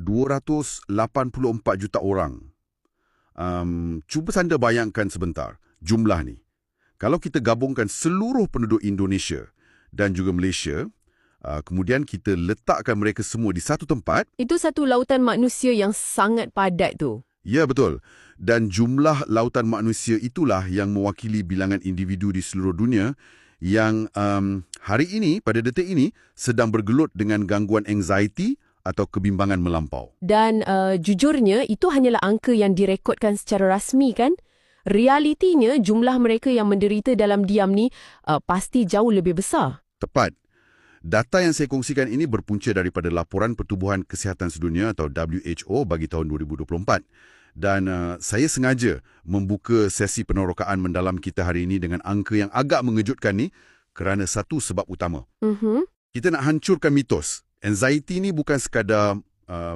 284 juta orang. Cuba anda bayangkan sebentar jumlah ni. Kalau kita gabungkan seluruh penduduk Indonesia dan juga Malaysia, kemudian kita letakkan mereka semua di satu tempat. Itu satu lautan manusia yang sangat padat tu. Ya, betul. Dan jumlah lautan manusia itulah yang mewakili bilangan individu di seluruh dunia yang hari ini, pada detik ini, sedang bergelut dengan gangguan anxiety atau kebimbangan melampau. Dan jujurnya, itu hanyalah angka yang direkodkan secara rasmi kan? Realitinya, jumlah mereka yang menderita dalam diam ni pasti jauh lebih besar. Tepat. Data yang saya kongsikan ini berpunca daripada Laporan Pertubuhan Kesihatan Sedunia atau WHO bagi tahun 2024. Dan saya sengaja membuka sesi penerokaan mendalam kita hari ini dengan angka yang agak mengejutkan ni kerana satu sebab utama. Kita nak hancurkan mitos. Anxiety ni bukan sekadar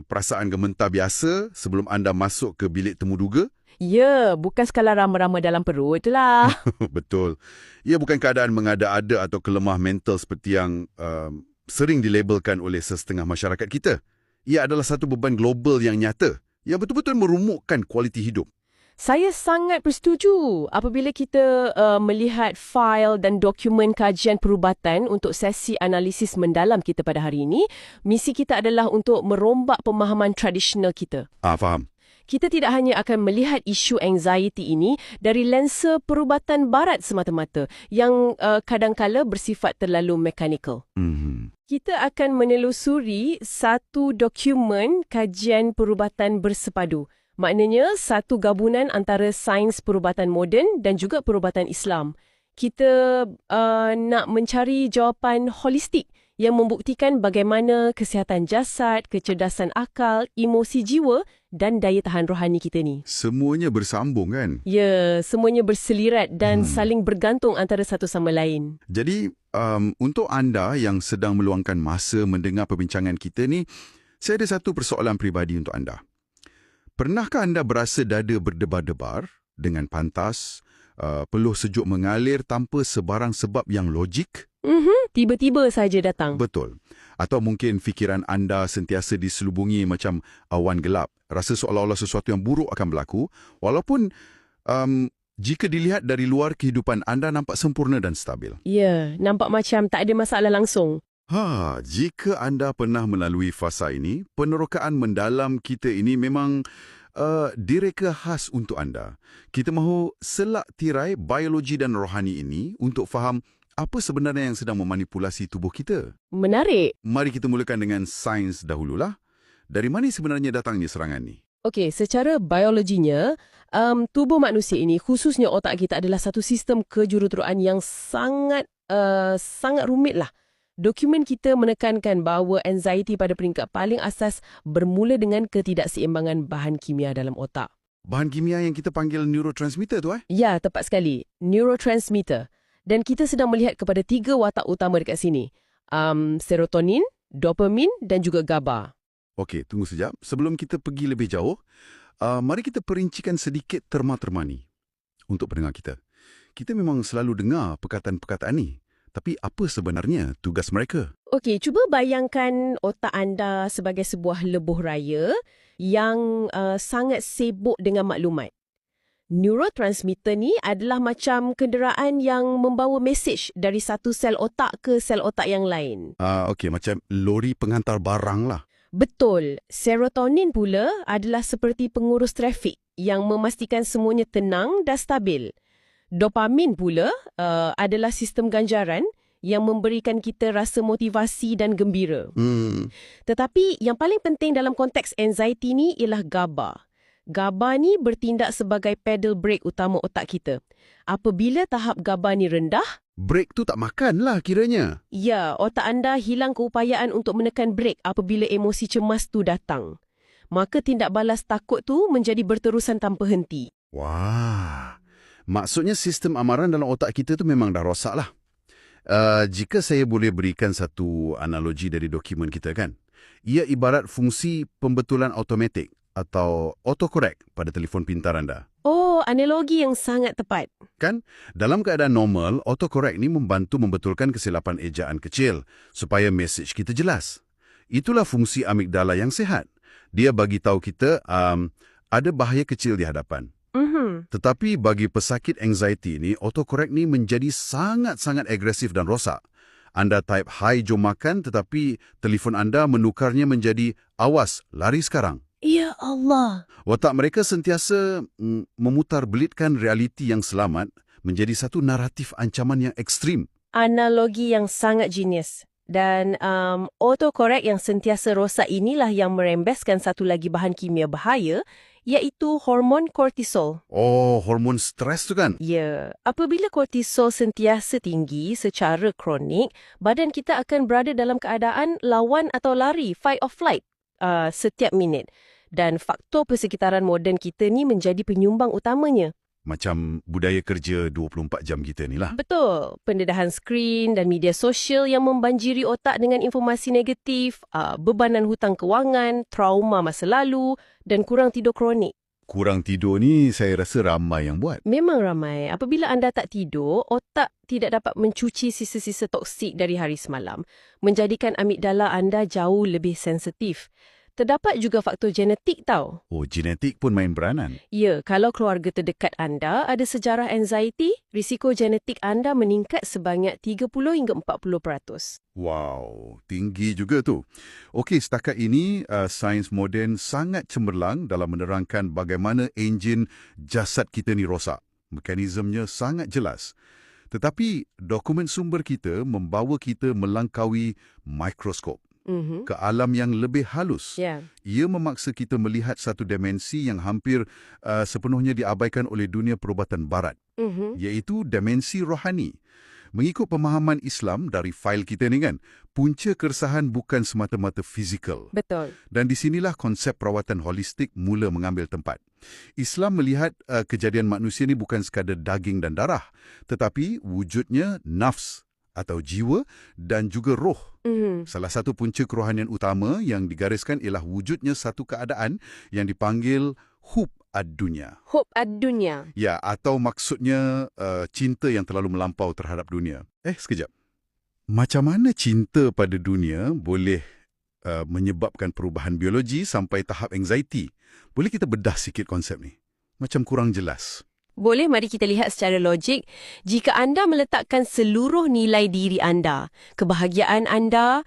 perasaan gementar biasa sebelum anda masuk ke bilik temuduga. Ya, bukan sekadar rama-rama dalam perut tu lah. Betul. Ia bukan keadaan mengada-ada atau kelemah mental seperti yang sering dilabelkan oleh setengah masyarakat kita. Ia adalah satu beban global yang nyata, yang betul-betul merumukkan kualiti hidup. Saya sangat bersetuju apabila kita melihat fail dan dokumen kajian perubatan untuk sesi analisis mendalam kita pada hari ini. Misi kita adalah untuk merombak pemahaman tradisional kita. Faham. Kita tidak hanya akan melihat isu anxiety ini dari lensa perubatan barat semata-mata yang kadangkala bersifat terlalu mekanikal. Kita akan menelusuri satu dokumen kajian perubatan bersepadu. Maknanya satu gabungan antara sains perubatan moden dan juga perubatan Islam. Kita nak mencari jawapan holistik yang membuktikan bagaimana kesihatan jasad, kecerdasan akal, emosi jiwa dan daya tahan rohani kita ni. Semuanya bersambung kan? Ya, semuanya berselirat dan saling bergantung antara satu sama lain. Jadi, untuk anda yang sedang meluangkan masa mendengar perbincangan kita ni, saya ada satu persoalan peribadi untuk anda. Pernahkah anda berasa dada berdebar-debar dengan pantas, peluh sejuk mengalir tanpa sebarang sebab yang logik? Tiba-tiba saja datang. Betul. Atau mungkin fikiran anda sentiasa diselubungi macam awan gelap. Rasa seolah-olah sesuatu yang buruk akan berlaku. Walaupun jika dilihat dari luar, kehidupan anda nampak sempurna dan stabil. Ya, nampak macam tak ada masalah langsung. Jika anda pernah melalui fasa ini, penerokaan mendalam kita ini memang direka khas untuk anda. Kita mahu selak tirai biologi dan rohani ini untuk faham apa sebenarnya yang sedang memanipulasi tubuh kita. Menarik. Mari kita mulakan dengan sains dahululah. Dari mana sebenarnya datangnya serangan ni? Okey, secara biologinya, tubuh manusia ini, khususnya otak kita adalah satu sistem kejuruteraan yang sangat rumit lah. Dokumen kita menekankan bahawa anxiety pada peringkat paling asas bermula dengan ketidakseimbangan bahan kimia dalam otak. Bahan kimia yang kita panggil neurotransmitter tu Ya, tepat sekali. Neurotransmitter. Dan kita sedang melihat kepada 3 watak utama dekat sini. Serotonin, dopamin dan juga GABA. Okey, tunggu sekejap. Sebelum kita pergi lebih jauh, mari kita perincikan sedikit terma-terma ni untuk pendengar kita. Kita memang selalu dengar perkataan-perkataan ni. Tapi apa sebenarnya tugas mereka? Okey, cuba bayangkan otak anda sebagai sebuah lebuh raya yang sangat sibuk dengan maklumat. Neurotransmitter ni adalah macam kenderaan yang membawa mesej dari satu sel otak ke sel otak yang lain. Okey, macam lori pengantar barang lah. Betul. Serotonin pula adalah seperti pengurus trafik yang memastikan semuanya tenang dan stabil. Dopamin pula adalah sistem ganjaran yang memberikan kita rasa motivasi dan gembira. Tetapi yang paling penting dalam konteks anxiety ni ialah GABA. GABA ni bertindak sebagai pedal brake utama otak kita. Apabila tahap GABA ni rendah, brake tu tak makan lah kiranya. Ya, otak anda hilang keupayaan untuk menekan brake apabila emosi cemas tu datang. Maka tindak balas takut tu menjadi berterusan tanpa henti. Wah, maksudnya sistem amaran dalam otak kita tu memang dah rosak lah. Jika saya boleh berikan satu analogi dari dokumen kita kan, ia ibarat fungsi pembetulan automatik atau autocorrect pada telefon pintar anda. Oh, analogi yang sangat tepat. Kan? Dalam keadaan normal, autocorrect ni membantu membetulkan kesilapan ejaan kecil supaya mesej kita jelas. Itulah fungsi amigdala yang sihat. Dia bagi tahu kita ada bahaya kecil di hadapan. Tetapi bagi pesakit anxiety ni, autocorrect ni menjadi sangat-sangat agresif dan rosak. Anda type, "Hai, jom makan," tetapi telefon anda menukarnya menjadi, "Awas, lari sekarang." Ya Allah. Watak mereka sentiasa memutarbelitkan realiti yang selamat menjadi satu naratif ancaman yang ekstrim. Analogi yang sangat genius. Dan autocorrect yang sentiasa rosak inilah yang merembeskan satu lagi bahan kimia bahaya, iaitu hormon kortisol. Oh, hormon stres tu kan? Ya, apabila kortisol sentiasa tinggi secara kronik, badan kita akan berada dalam keadaan lawan atau lari, fight or flight, setiap minit. Dan faktor persekitaran moden kita ni menjadi penyumbang utamanya. Macam budaya kerja 24 jam kita ni lah. Betul. Pendedahan skrin dan media sosial yang membanjiri otak dengan informasi negatif, bebanan hutang kewangan, trauma masa lalu dan kurang tidur kronik. Kurang tidur ni saya rasa ramai yang buat. Memang ramai. Apabila anda tak tidur, otak tidak dapat mencuci sisa-sisa toksik dari hari semalam, menjadikan amigdala anda jauh lebih sensitif. Terdapat juga faktor genetik tau. Oh, genetik pun main peranan. Ya, kalau keluarga terdekat anda ada sejarah anxiety, risiko genetik anda meningkat sebanyak 30 hingga 40%. Wow, tinggi juga tu. Okey, setakat ini sains moden sangat cemerlang dalam menerangkan bagaimana enjin jasad kita ni rosak. Mekanismenya sangat jelas. Tetapi dokumen sumber kita membawa kita melangkaui mikroskop. Ke alam yang lebih halus. Ya. Ia memaksa kita melihat satu dimensi yang hampir sepenuhnya diabaikan oleh dunia perubatan barat, iaitu dimensi rohani. Mengikut pemahaman Islam dari fail kita ni kan, punca keresahan bukan semata-mata fizikal. Betul. Dan di sinilah konsep perawatan holistik mula mengambil tempat. Islam melihat kejadian manusia ni bukan sekadar daging dan darah, tetapi wujudnya nafs atau jiwa dan juga roh. Salah satu punca kerohanian utama yang digariskan ialah wujudnya satu keadaan yang dipanggil hub ad-dunya. Hub ad-dunya. Ya, atau maksudnya cinta yang terlalu melampau terhadap dunia. Sekejap. Macam mana cinta pada dunia boleh menyebabkan perubahan biologi sampai tahap anxiety? Boleh kita bedah sikit konsep ni? Macam kurang jelas. Boleh, mari kita lihat secara logik. Jika anda meletakkan seluruh nilai diri anda, kebahagiaan anda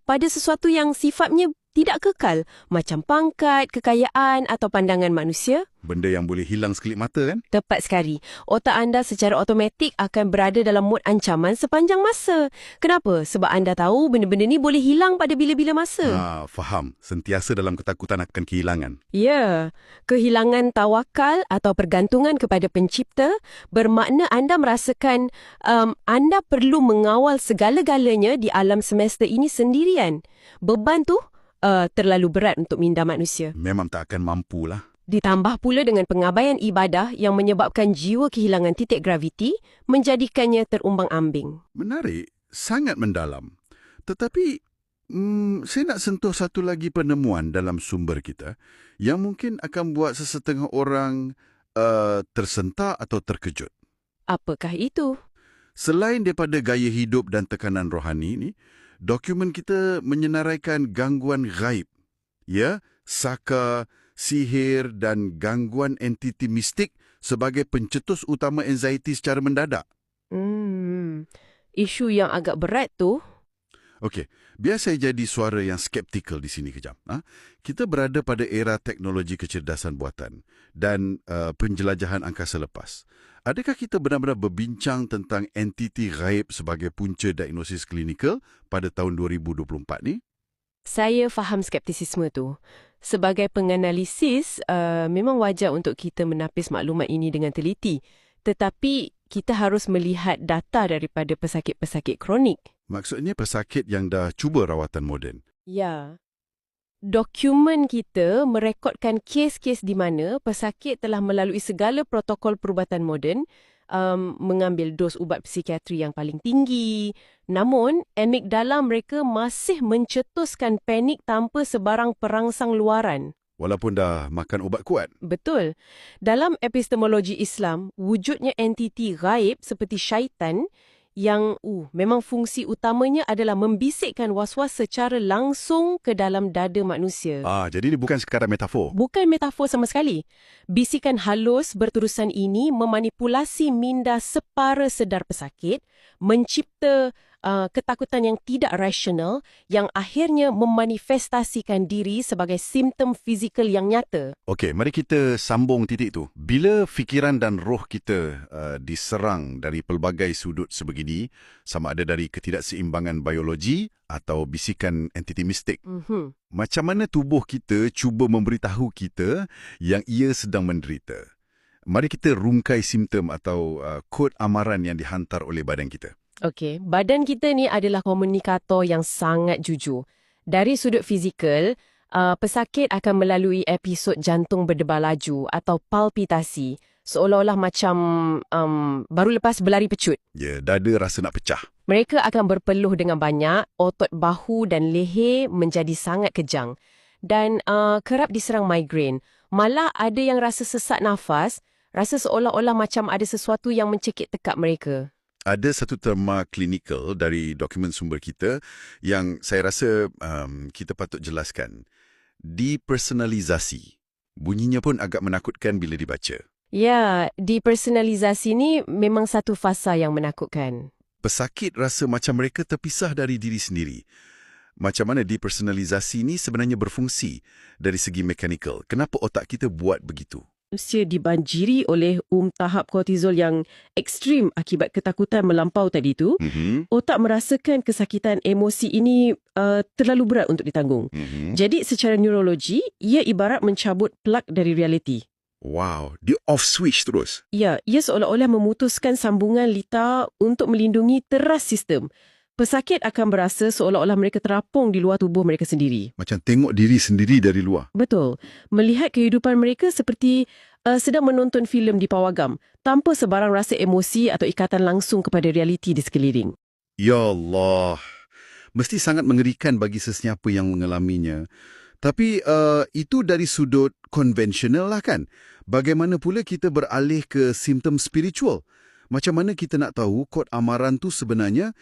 pada sesuatu yang sifatnya tidak kekal, macam pangkat, kekayaan atau pandangan manusia. Benda yang boleh hilang sekelip mata kan? Tepat sekali. Otak anda secara automatik akan berada dalam mod ancaman sepanjang masa. Kenapa? Sebab anda tahu benda-benda ni boleh hilang pada bila-bila masa. Faham. Sentiasa dalam ketakutan akan kehilangan. Ya. Kehilangan tawakal atau pergantungan kepada pencipta bermakna anda merasakan anda perlu mengawal segala-galanya di alam semesta ini sendirian. Beban tu terlalu berat untuk minda manusia. Memang tak akan mampulah. Ditambah pula dengan pengabaian ibadah yang menyebabkan jiwa kehilangan titik graviti, menjadikannya terumbang-ambing. Menarik, sangat mendalam. Tetapi, saya nak sentuh satu lagi penemuan dalam sumber kita yang mungkin akan buat sesetengah orang tersentak atau terkejut. Apakah itu? Selain daripada gaya hidup dan tekanan rohani ni, dokumen kita menyenaraikan gangguan gaib. Ya, saka, sihir dan gangguan entiti mistik sebagai pencetus utama anxiety secara mendadak. Isu yang agak berat tu. Okey, biar saya jadi suara yang skeptikal di sini kejap. Kita berada pada era teknologi kecerdasan buatan dan penjelajahan angkasa lepas. Adakah kita benar-benar berbincang tentang entiti gaib sebagai punca diagnosis klinikal pada tahun 2024 ni? Saya faham skeptisisme tu. Sebagai penganalisis, memang wajar untuk kita menapis maklumat ini dengan teliti. Tetapi kita harus melihat data daripada pesakit-pesakit kronik. Maksudnya pesakit yang dah cuba rawatan moden. Ya. Dokumen kita merekodkan kes-kes di mana pesakit telah melalui segala protokol perubatan moden, mengambil dos ubat psikiatri yang paling tinggi. Namun, amigdala mereka masih mencetuskan panik tanpa sebarang perangsang luaran. Walaupun dah makan ubat kuat. Betul. Dalam epistemologi Islam, wujudnya entiti gaib seperti syaitan yang memang fungsi utamanya adalah membisikkan was-was secara langsung ke dalam dada manusia. Jadi ini bukan sekadar metafor. Bukan metafor sama sekali. Bisikan halus berterusan ini memanipulasi minda separa sedar pesakit, mencipta ketakutan yang tidak rasional yang akhirnya memanifestasikan diri sebagai simptom fizikal yang nyata. Okey, mari kita sambung titik tu. Bila fikiran dan roh kita diserang dari pelbagai sudut sebegini, sama ada dari ketidakseimbangan biologi atau bisikan entiti mistik, macam mana tubuh kita cuba memberitahu kita yang ia sedang menderita? Mari kita rungkai simptom atau kod amaran yang dihantar oleh badan kita. Okey, badan kita ni adalah komunikator yang sangat jujur. Dari sudut fizikal, pesakit akan melalui episod jantung berdebar laju atau palpitasi, seolah-olah macam baru lepas berlari pecut. Ya, dada rasa nak pecah. Mereka akan berpeluh dengan banyak, otot bahu dan leher menjadi sangat kejang. Dan kerap diserang migrain. Malah ada yang rasa sesak nafas, rasa seolah-olah macam ada sesuatu yang mencekik tekak mereka. Ada satu terma klinikal dari dokumen sumber kita yang saya rasa kita patut jelaskan. Depersonalisasi. Bunyinya pun agak menakutkan bila dibaca. Ya, depersonalisasi ni memang satu fasa yang menakutkan. Pesakit rasa macam mereka terpisah dari diri sendiri. Macam mana depersonalisasi ni sebenarnya berfungsi dari segi mekanikal? Kenapa otak kita buat begitu? Manusia dibanjiri oleh tahap kortizol yang ekstrim akibat ketakutan melampau tadi tu. Otak merasakan kesakitan emosi ini terlalu berat untuk ditanggung. Jadi secara neurologi, ia ibarat mencabut plug dari realiti. Wow, dia off switch terus. Ya, ia seolah-olah memutuskan sambungan litar untuk melindungi teras sistem. Pesakit akan berasa seolah-olah mereka terapung di luar tubuh mereka sendiri. Macam tengok diri sendiri dari luar. Betul. Melihat kehidupan mereka seperti sedang menonton filem di pawagam, tanpa sebarang rasa emosi atau ikatan langsung kepada realiti di sekeliling. Ya Allah. Mesti sangat mengerikan bagi sesiapa yang mengalaminya. Tapi itu dari sudut konvensional lah kan. Bagaimana pula kita beralih ke simptom spiritual? Macam mana kita nak tahu kod amaran tu sebenarnya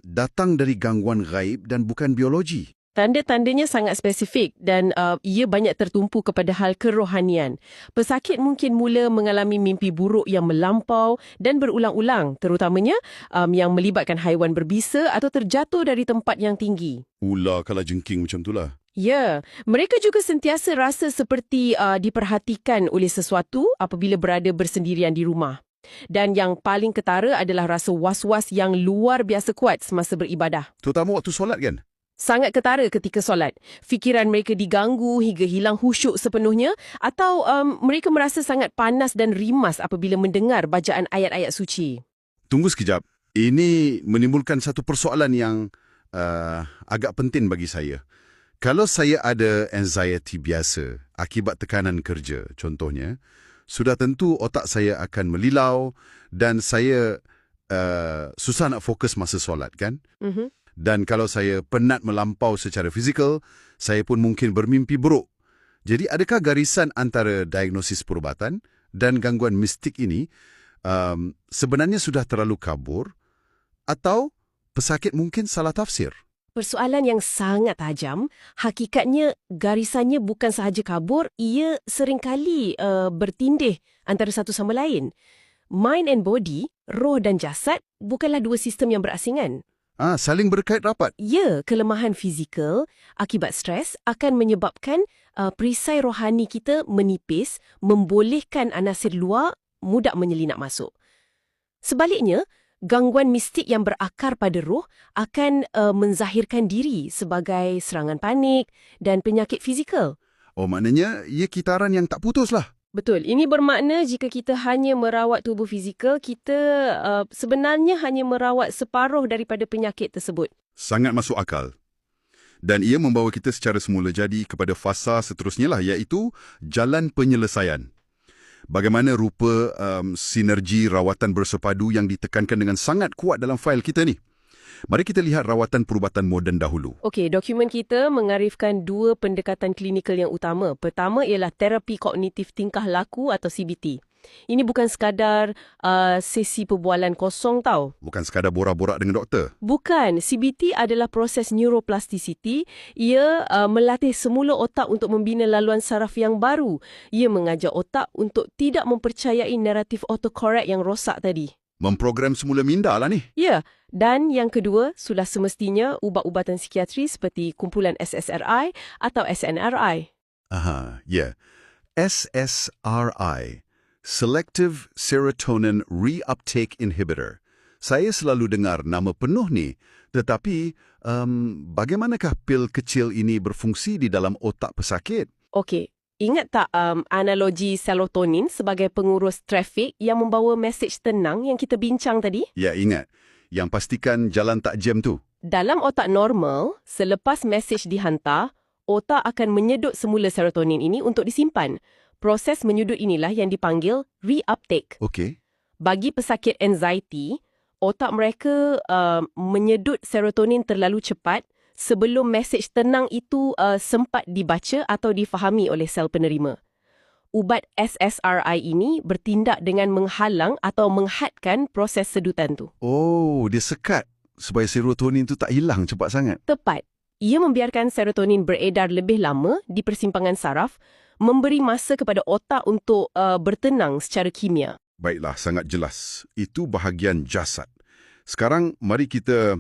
datang dari gangguan gaib dan bukan biologi? Tanda-tandanya sangat spesifik dan ia banyak tertumpu kepada hal kerohanian. Pesakit mungkin mula mengalami mimpi buruk yang melampau dan berulang-ulang, terutamanya yang melibatkan haiwan berbisa atau terjatuh dari tempat yang tinggi. Ular kala jengking macam itulah. Ya, mereka juga sentiasa rasa seperti diperhatikan oleh sesuatu apabila berada bersendirian di rumah. Dan yang paling ketara adalah rasa was-was yang luar biasa kuat semasa beribadah. Terutama waktu solat kan? Sangat ketara ketika solat. Fikiran mereka diganggu hingga hilang khusyuk sepenuhnya atau mereka merasa sangat panas dan rimas apabila mendengar bacaan ayat-ayat suci. Tunggu sekejap. Ini menimbulkan satu persoalan yang agak penting bagi saya. Kalau saya ada anxiety biasa akibat tekanan kerja, contohnya, sudah tentu otak saya akan melilau dan saya susah nak fokus masa solat kan? Dan kalau saya penat melampau secara fizikal, saya pun mungkin bermimpi buruk. Jadi adakah garisan antara diagnosis perubatan dan gangguan mistik ini sebenarnya sudah terlalu kabur atau pesakit mungkin salah tafsir? Persoalan yang sangat tajam. Hakikatnya garisannya bukan sahaja kabur, ia seringkali bertindih antara satu sama lain. Mind and body, roh dan jasad bukanlah dua sistem yang berasingan. Saling berkait rapat. Ya, kelemahan fizikal akibat stres akan menyebabkan perisai rohani kita menipis, membolehkan anasir luar mudah menyelinap masuk. Sebaliknya, gangguan mistik yang berakar pada roh akan menzahirkan diri sebagai serangan panik dan penyakit fizikal. Oh, maknanya ia kitaran yang tak putus lah. Betul. Ini bermakna jika kita hanya merawat tubuh fizikal, kita sebenarnya hanya merawat separuh daripada penyakit tersebut. Sangat masuk akal. Dan ia membawa kita secara semula jadi kepada fasa seterusnya lah, iaitu jalan penyelesaian. Bagaimana rupa sinergi rawatan bersepadu yang ditekankan dengan sangat kuat dalam fail kita ni? Mari kita lihat rawatan perubatan moden dahulu. Okey, dokumen kita mengarifkan dua pendekatan klinikal yang utama. Pertama ialah terapi kognitif tingkah laku atau CBT. Ini bukan sekadar sesi perbualan kosong tau. Bukan sekadar borak-borak dengan doktor. Bukan. CBT adalah proses neuroplasticity. Ia melatih semula otak untuk membina laluan saraf yang baru. Ia mengajar otak untuk tidak mempercayai naratif autocorrect yang rosak tadi. Memprogram semula minda lah ni. Ya, dan yang kedua, sudah semestinya ubat-ubatan psikiatri seperti kumpulan SSRI atau SNRI. Aha, ya. SSRI, Selective Serotonin Reuptake Inhibitor. Saya selalu dengar nama penuh ni, tetapi bagaimanakah pil kecil ini berfungsi di dalam otak pesakit? Okey. Ingat tak analogi serotonin sebagai pengurus trafik yang membawa mesej tenang yang kita bincang tadi? Ya, ingat. Yang pastikan jalan tak jam tu. Dalam otak normal, selepas mesej dihantar, otak akan menyedut semula serotonin ini untuk disimpan. Proses menyedut inilah yang dipanggil reuptake. Okey. Bagi pesakit anxiety, otak mereka menyedut serotonin terlalu cepat sebelum mesej tenang itu sempat dibaca atau difahami oleh sel penerima. Ubat SSRI ini bertindak dengan menghalang atau menghadkan proses sedutan tu. Oh, dia sekat supaya serotonin tu tak hilang cepat sangat. Tepat. Ia membiarkan serotonin beredar lebih lama di persimpangan saraf, memberi masa kepada otak untuk bertenang secara kimia. Baiklah, sangat jelas. Itu bahagian jasad. Sekarang, mari kita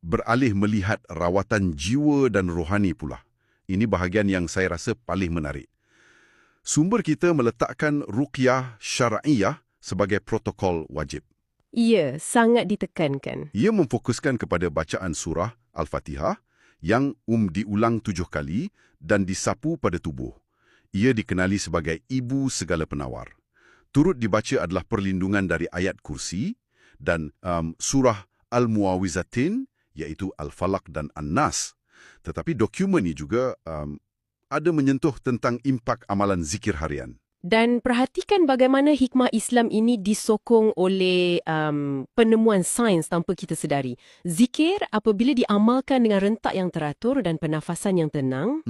beralih melihat rawatan jiwa dan rohani pula. Ini bahagian yang saya rasa paling menarik. Sumber kita meletakkan ruqyah syar'iyah sebagai protokol wajib. Ya, sangat ditekankan. Ia memfokuskan kepada bacaan surah Al-Fatihah yang diulang 7 kali dan disapu pada tubuh. Ia dikenali sebagai ibu segala penawar. Turut dibaca adalah perlindungan dari ayat kursi dan surah Al-Muawizatin, iaitu Al-Falaq dan An-Nas. Tetapi dokumen ini juga ada menyentuh tentang impak amalan zikir harian. Dan perhatikan bagaimana hikmah Islam ini disokong oleh penemuan sains tanpa kita sedari. Zikir apabila diamalkan dengan rentak yang teratur dan pernafasan yang tenang,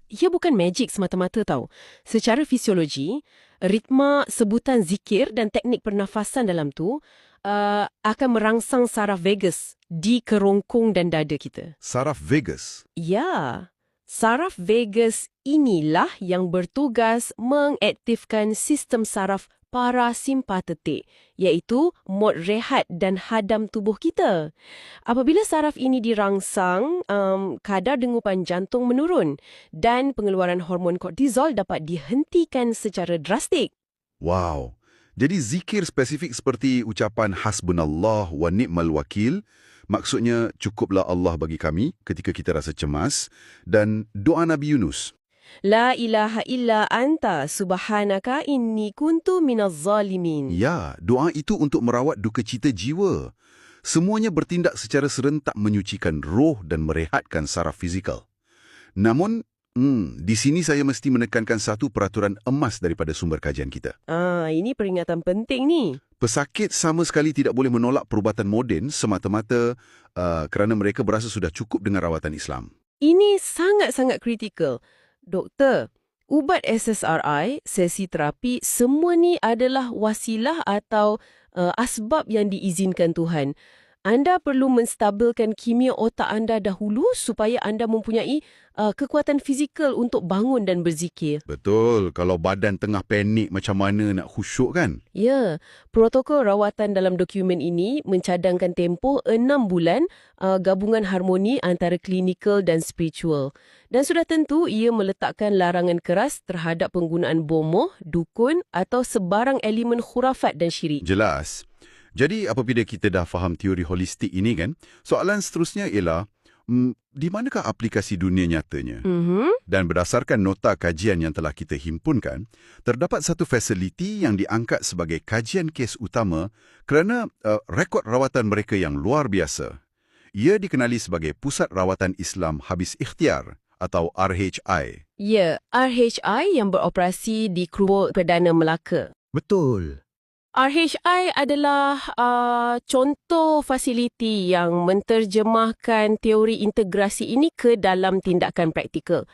ia bukan magic semata-mata tau. Secara fisiologi, ritma sebutan zikir dan teknik pernafasan dalam tu akan merangsang saraf vagus di kerongkong dan dada kita. Saraf vagus? Ya. Saraf vagus inilah yang bertugas mengaktifkan sistem saraf parasimpatetik, iaitu mod rehat dan hadam tubuh kita. Apabila saraf ini dirangsang, kadar dengupan jantung menurun dan pengeluaran hormon kortizol dapat dihentikan secara drastik. Wow! Jadi zikir spesifik seperti ucapan hasbunallah wa ni'mal wakil, maksudnya cukuplah Allah bagi kami ketika kita rasa cemas, dan doa Nabi Yunus. La ilaha illa anta subhanaka inni kuntu minaz zalimin. Ya, doa itu untuk merawat duka cita jiwa. Semuanya bertindak secara serentak menyucikan roh dan merehatkan saraf fizikal. Namun, di sini saya mesti menekankan satu peraturan emas daripada sumber kajian kita. Ini peringatan penting ni. Pesakit sama sekali tidak boleh menolak perubatan moden semata-mata kerana mereka berasa sudah cukup dengan rawatan Islam. Ini sangat-sangat kritikal. Doktor, ubat SSRI, sesi terapi, semua ni adalah wasilah atau asbab yang diizinkan Tuhan. Anda perlu menstabilkan kimia otak anda dahulu supaya anda mempunyai kekuatan fizikal untuk bangun dan berzikir. Betul. Kalau badan tengah panik macam mana nak khusyuk kan? Ya, protokol rawatan dalam dokumen ini mencadangkan tempoh 6 bulan gabungan harmoni antara klinikal dan spiritual. Dan sudah tentu ia meletakkan larangan keras terhadap penggunaan bomoh, dukun atau sebarang elemen khurafat dan syirik. Jelas. Jadi apabila kita dah faham teori holistik ini kan, soalan seterusnya ialah di manakah aplikasi dunia nyatanya? Dan berdasarkan nota kajian yang telah kita himpunkan, terdapat satu fasiliti yang diangkat sebagai kajian kes utama kerana rekod rawatan mereka yang luar biasa. Ia dikenali sebagai Pusat Rawatan Islam Habis Ikhtiar atau RHI. Ya, RHI yang beroperasi di Krubuk Perdana Melaka. Betul. RHI adalah contoh fasiliti yang menterjemahkan teori integrasi ini ke dalam tindakan praktikal.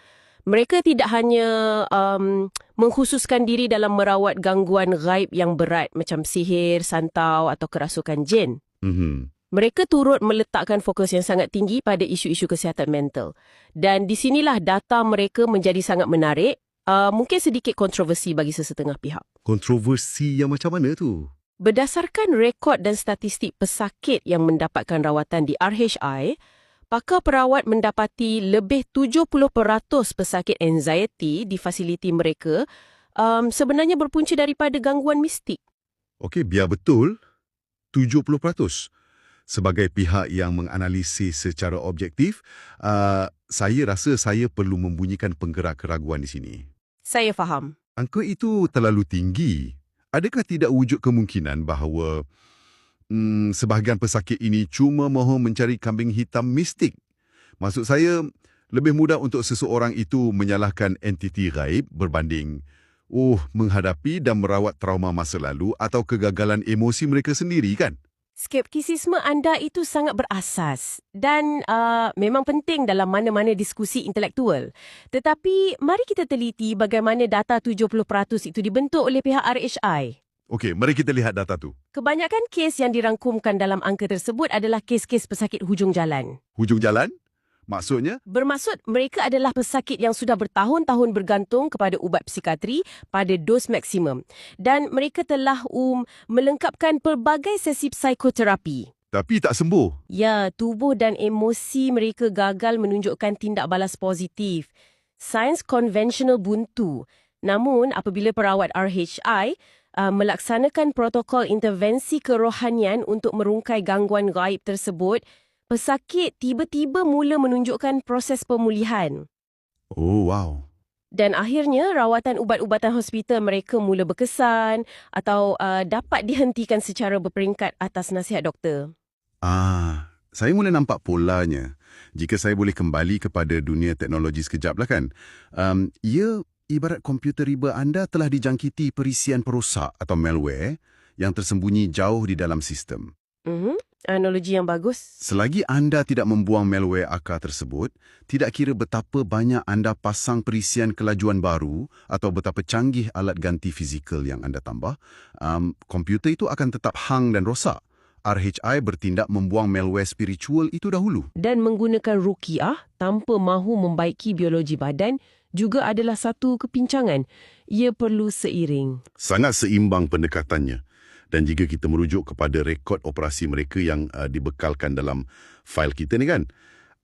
Mereka tidak hanya mengkhususkan diri dalam merawat gangguan gaib yang berat macam sihir, santau atau kerasukan jin. Mereka turut meletakkan fokus yang sangat tinggi pada isu-isu kesihatan mental. Dan di sinilah data mereka menjadi sangat menarik, mungkin sedikit kontroversi bagi sesetengah pihak. Kontroversi yang macam mana tu? Berdasarkan rekod dan statistik pesakit yang mendapatkan rawatan di RHI, pakar perawat mendapati lebih 70% pesakit anxiety di fasiliti mereka sebenarnya berpunca daripada gangguan mistik. Okey, biar betul, 70%. Sebagai pihak yang menganalisis secara objektif, saya rasa saya perlu membunyikan penggerak keraguan di sini. Saya faham. Angka itu terlalu tinggi. Adakah tidak wujud kemungkinan bahawa sebahagian pesakit ini cuma mahu mencari kambing hitam mistik? Maksud saya, lebih mudah untuk seseorang itu menyalahkan entiti gaib berbanding menghadapi dan merawat trauma masa lalu atau kegagalan emosi mereka sendiri, kan? Skeptisisme anda itu sangat berasas dan memang penting dalam mana-mana diskusi intelektual. Tetapi mari kita teliti bagaimana data 70% itu dibentuk oleh pihak RHI. Okey, mari kita lihat data tu. Kebanyakan kes yang dirangkumkan dalam angka tersebut adalah kes-kes pesakit hujung jalan. Hujung jalan? Maksudnya? Bermaksud mereka adalah pesakit yang sudah bertahun-tahun bergantung kepada ubat psikiatri pada dos maksimum. Dan mereka telah melengkapkan pelbagai sesi psikoterapi. Tapi tak sembuh. Ya, tubuh dan emosi mereka gagal menunjukkan tindak balas positif. Sains konvensional buntu. Namun, apabila perawat RHI melaksanakan protokol intervensi kerohanian untuk merungkai gangguan gaib tersebut, pesakit tiba-tiba mula menunjukkan proses pemulihan. Oh, wow. Dan akhirnya, rawatan ubat-ubatan hospital mereka mula berkesan atau dapat dihentikan secara berperingkat atas nasihat doktor. Saya mula nampak polanya. Jika saya boleh kembali kepada dunia teknologi sekejap lah kan. Ia ibarat komputer riba anda telah dijangkiti perisian perosak atau malware yang tersembunyi jauh di dalam sistem. Analogi yang bagus. Selagi anda tidak membuang malware akar tersebut, tidak kira betapa banyak anda pasang perisian kelajuan baru atau betapa canggih alat ganti fizikal yang anda tambah, komputer itu akan tetap hang dan rosak. RHI bertindak membuang malware spiritual itu dahulu. Dan menggunakan ruqyah tanpa mahu membaiki biologi badan juga adalah satu kepincangan. Ia perlu seiring. Sangat seimbang pendekatannya. Dan jika kita merujuk kepada rekod operasi mereka yang dibekalkan dalam fail kita ni kan,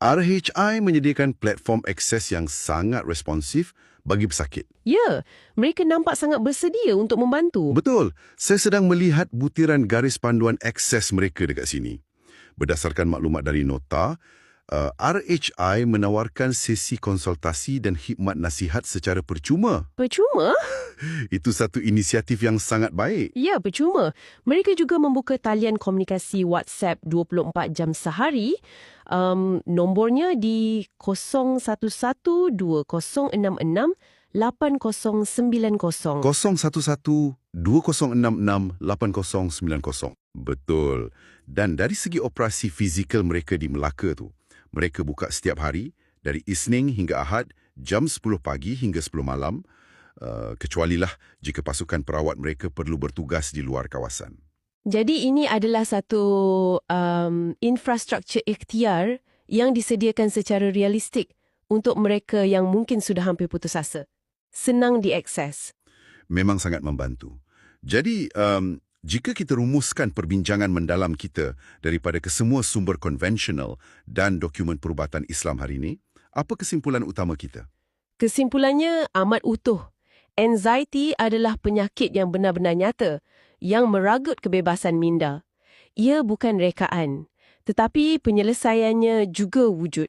RHI menyediakan platform akses yang sangat responsif bagi pesakit. Ya, mereka nampak sangat bersedia untuk membantu. Betul. Saya sedang melihat butiran garis panduan akses mereka dekat sini. Berdasarkan maklumat dari nota, RHI menawarkan sesi konsultasi dan khidmat nasihat secara percuma. Percuma? Itu satu inisiatif yang sangat baik. Ya, percuma. Mereka juga membuka talian komunikasi WhatsApp 24 jam sehari. Nombornya di 011-2066-8090. 011-2066-8090. Betul. Dan dari segi operasi fizikal mereka di Melaka tu, mereka buka setiap hari dari Isnin hingga Ahad jam 10 pagi hingga 10 malam, kecualilah jika pasukan perawat mereka perlu bertugas di luar kawasan. Jadi ini adalah satu infrastruktur ikhtiar yang disediakan secara realistik untuk mereka yang mungkin sudah hampir putus asa. Senang diakses. Memang sangat membantu. Jadi, jika kita rumuskan perbincangan mendalam kita daripada kesemua sumber konvensional dan dokumen perubatan Islam hari ini, apa kesimpulan utama kita? Kesimpulannya amat utuh. Anxiety adalah penyakit yang benar-benar nyata, yang meragut kebebasan minda. Ia bukan rekaan, tetapi penyelesaiannya juga wujud.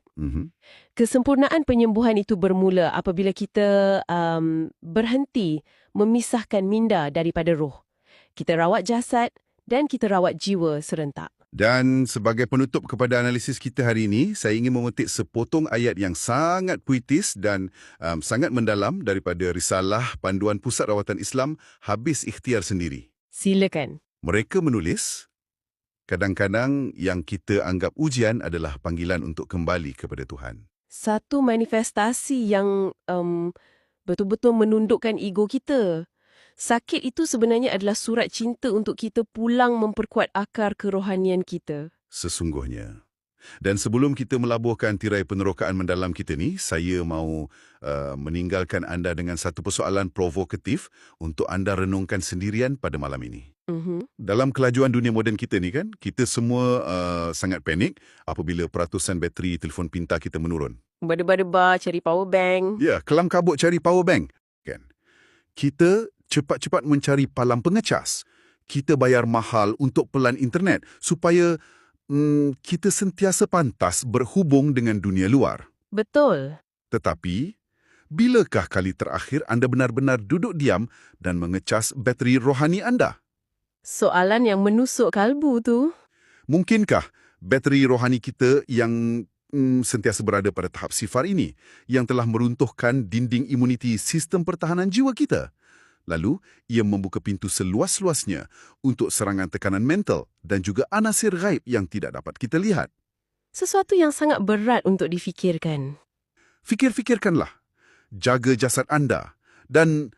Kesempurnaan penyembuhan itu bermula apabila kita berhenti memisahkan minda daripada roh. Kita rawat jasad dan kita rawat jiwa serentak. Dan sebagai penutup kepada analisis kita hari ini, saya ingin memetik sepotong ayat yang sangat puitis dan sangat mendalam daripada risalah Panduan Pusat Rawatan Islam Habis Ikhtiar Sendiri. Silakan. Mereka menulis, kadang-kadang yang kita anggap ujian adalah panggilan untuk kembali kepada Tuhan. Satu manifestasi yang betul-betul menundukkan ego kita. Sakit itu sebenarnya adalah surat cinta untuk kita pulang memperkuat akar kerohanian kita. Sesungguhnya. Dan sebelum kita melabuhkan tirai penerokaan mendalam kita ni, saya mahu meninggalkan anda dengan satu persoalan provokatif untuk anda renungkan sendirian pada malam ini. Dalam kelajuan dunia moden kita ni kan, kita semua sangat panik apabila peratusan bateri telefon pintar kita menurun. Berdebar-debar cari power bank. Ya, kelam kabut cari power bank. Kan? Kita cepat-cepat mencari palang pengecas. Kita bayar mahal untuk pelan internet supaya kita sentiasa pantas berhubung dengan dunia luar. Betul. Tetapi, bilakah kali terakhir anda benar-benar duduk diam dan mengecas bateri rohani anda? Soalan yang menusuk kalbu tu. Mungkinkah bateri rohani kita yang sentiasa berada pada tahap sifar ini, yang telah meruntuhkan dinding imuniti sistem pertahanan jiwa kita? Lalu, ia membuka pintu seluas-luasnya untuk serangan tekanan mental dan juga anasir gaib yang tidak dapat kita lihat. Sesuatu yang sangat berat untuk difikirkan. Fikir-fikirkanlah. Jaga jasad anda dan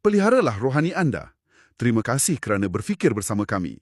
peliharalah rohani anda. Terima kasih kerana berfikir bersama kami.